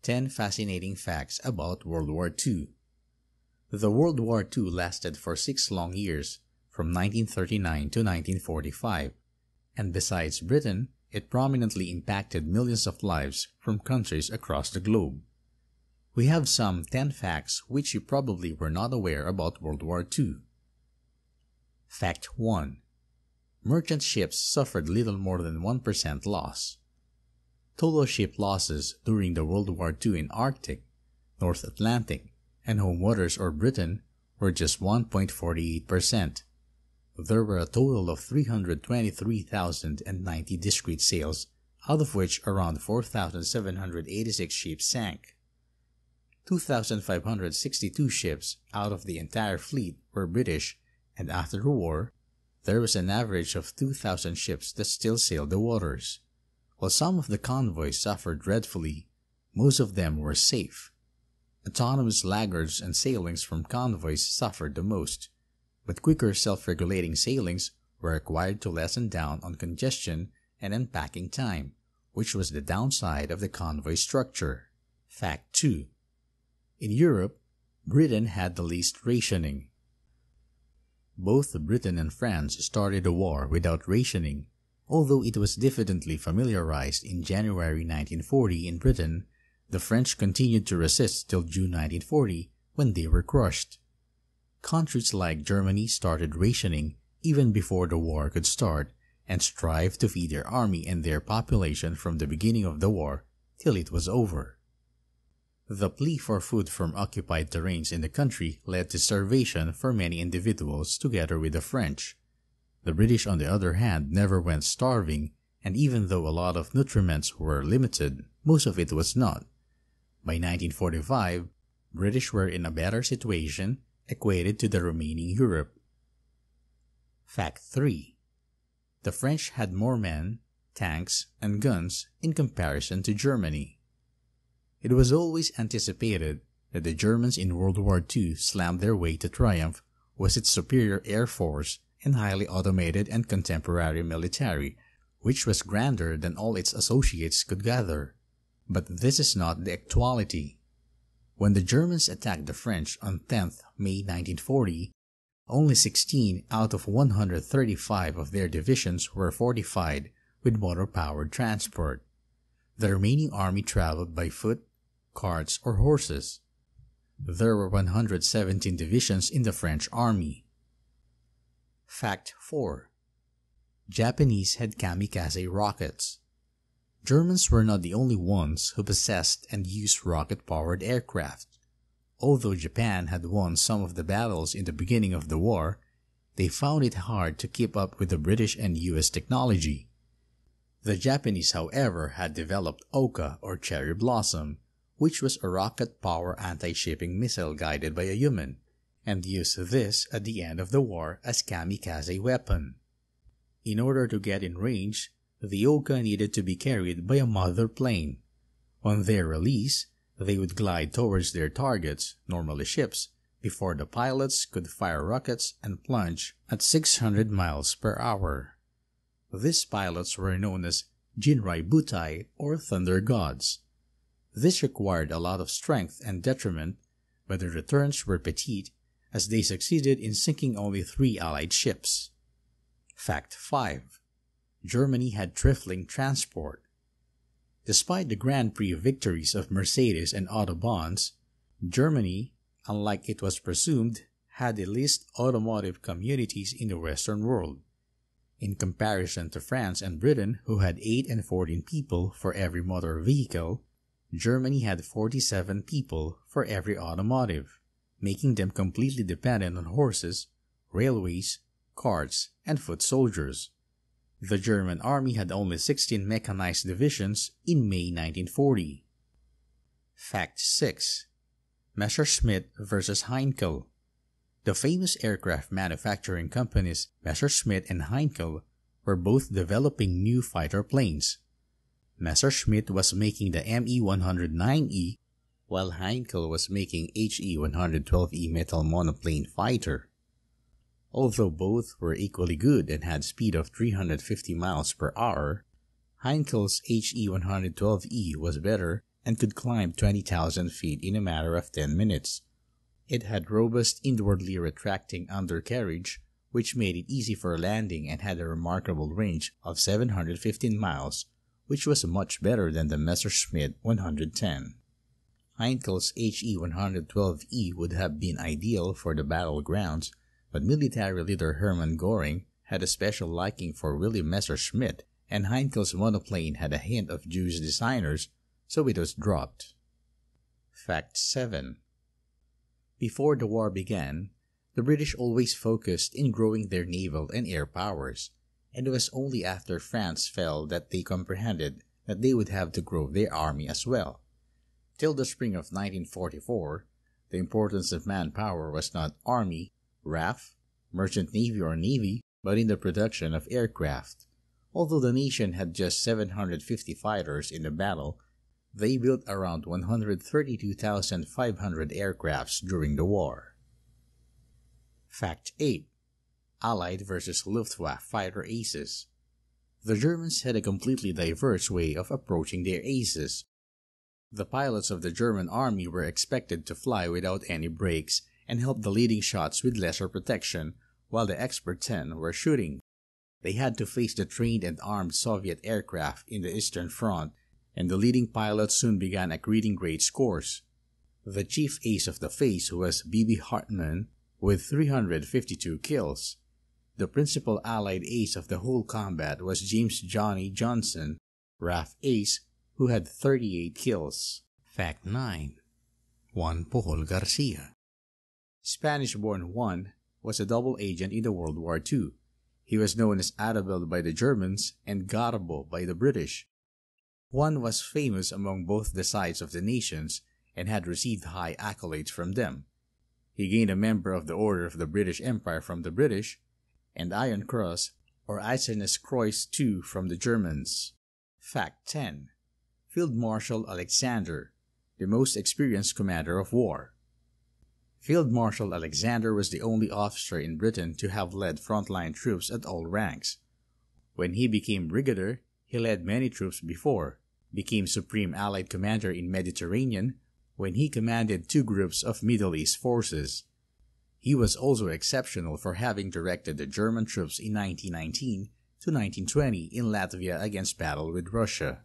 10 Fascinating Facts About World War II. The World War II lasted for 6 long years, from 1939 to 1945, and besides Britain, it prominently impacted millions of lives from countries across the globe. We have some 10 facts which you probably were not aware about World War II. Fact 1. Merchant ships suffered little more than 1% loss. Total ship losses during the World War II in Arctic, North Atlantic, and home waters or Britain were just 1.48%. There were a total of 323,090 discrete sails, out of which around 4,786 ships sank. 2,562 ships out of the entire fleet were British, and after the war, there was an average of 2,000 ships that still sailed the waters. While some of the convoys suffered dreadfully, most of them were safe. Autonomous laggards and sailings from convoys suffered the most, but quicker self-regulating sailings were required to lessen down on congestion and unpacking time, which was the downside of the convoy structure. Fact 2. In Europe, Britain had the least rationing. Both Britain and France started the war without rationing, although it was diffidently familiarized in January 1940 in Britain. The French continued to resist till June 1940 when they were crushed. Countries like Germany started rationing even before the war could start and strived to feed their army and their population from the beginning of the war till it was over. The plea for food from occupied terrains in the country led to starvation for many individuals together with the French. The British, on the other hand, never went starving, and even though a lot of nutriments were limited, most of it was not. By 1945, British were in a better situation, equated to the remaining Europe. Fact 3. The French had more men, tanks, and guns in comparison to Germany. It was always anticipated that the Germans in World War II slammed their way to triumph with its superior air force and highly automated and contemporary military, which was grander than all its associates could gather. But this is not the actuality. When the Germans attacked the French on 10th May 1940, only 16 out of 135 of their divisions were fortified with motor-powered transport. The remaining army traveled by foot, carts, or horses. There were 117 divisions in the French army. Fact 4. Japanese had kamikaze rockets. Germans were not the only ones who possessed and used rocket-powered aircraft. Although Japan had won some of the battles in the beginning of the war, they found it hard to keep up with the British and US technology. The Japanese, however, had developed Oka or Cherry Blossom, which was a rocket-powered anti-shipping missile guided by a human, and used this at the end of the war as kamikaze weapon. In order to get in range, the Oka needed to be carried by a mother plane. On their release, they would glide towards their targets, normally ships, before the pilots could fire rockets and plunge at 600 miles per hour. These pilots were known as Jinrai Butai or Thunder Gods. This required a lot of strength and detriment, but the returns were petite as they succeeded in sinking only 3 Allied ships. Fact 5. Germany had trifling transport. Despite the Grand Prix victories of Mercedes and Autobahns, Germany, unlike it was presumed, had the least automotive communities in the Western world. In comparison to France and Britain, who had 8 and 14 people for every motor vehicle, Germany had 47 people for every automotive, making them completely dependent on horses, railways, carts, and foot soldiers. The German army had only 16 mechanized divisions in May 1940. Fact 6. Messerschmitt versus Heinkel. The famous aircraft manufacturing companies Messerschmitt and Heinkel were both developing new fighter planes. Messerschmitt was making the Me-109E, while Heinkel was making He-112E metal monoplane fighter. Although both were equally good and had speed of 350 miles per hour, Heinkel's He-112E was better and could climb 20,000 feet in a matter of 10 minutes. It had robust inwardly retracting undercarriage, which made it easy for landing, and had a remarkable range of 715 miles, which was much better than the Messerschmitt 110. Heinkel's HE-112E would have been ideal for the battlegrounds, but military leader Hermann Göring had a special liking for William Messerschmitt, and Heinkel's monoplane had a hint of Jewish designers, so it was dropped. Fact 7. Before the war began, the British always focused in growing their naval and air powers, and it was only after France fell that they comprehended that they would have to grow their army as well. Till the spring of 1944, the importance of manpower was not army, RAF, merchant navy or navy, but in the production of aircraft. Although the nation had just 750 fighters in the battle, they built around 132,500 aircrafts during the war. Fact 8. Allied versus Luftwaffe fighter aces. The Germans had a completely diverse way of approaching their aces. The pilots of the German army were expected to fly without any brakes and help the leading shots with lesser protection, while the expert 10 were shooting. They had to face the trained and armed Soviet aircraft in the Eastern Front, and the leading pilots soon began accreting great scores. The chief ace of the phase was B.B. Hartmann with 352 kills. The principal Allied ace of the whole combat was James Johnny Johnson, RAF ace, who had 38 kills. Fact 9. Juan Pujol Garcia. Spanish-born Juan was a double agent in the World War II. He was known as Arabel by the Germans and Garbo by the British. Juan was famous among both the sides of the nations and had received high accolades from them. He gained a member of the Order of the British Empire from the British, and Iron Cross or Eisernes Kreuz II from the Germans. Fact 10. Field Marshal Alexander, the most experienced commander of war. Field Marshal Alexander was the only officer in Britain to have led frontline troops at all ranks. When he became brigadier, he led many troops before, became Supreme Allied Commander in Mediterranean when he commanded 2 groups of Middle East forces. He was also exceptional for having directed the German troops in 1919 to 1920 in Latvia against battle with Russia.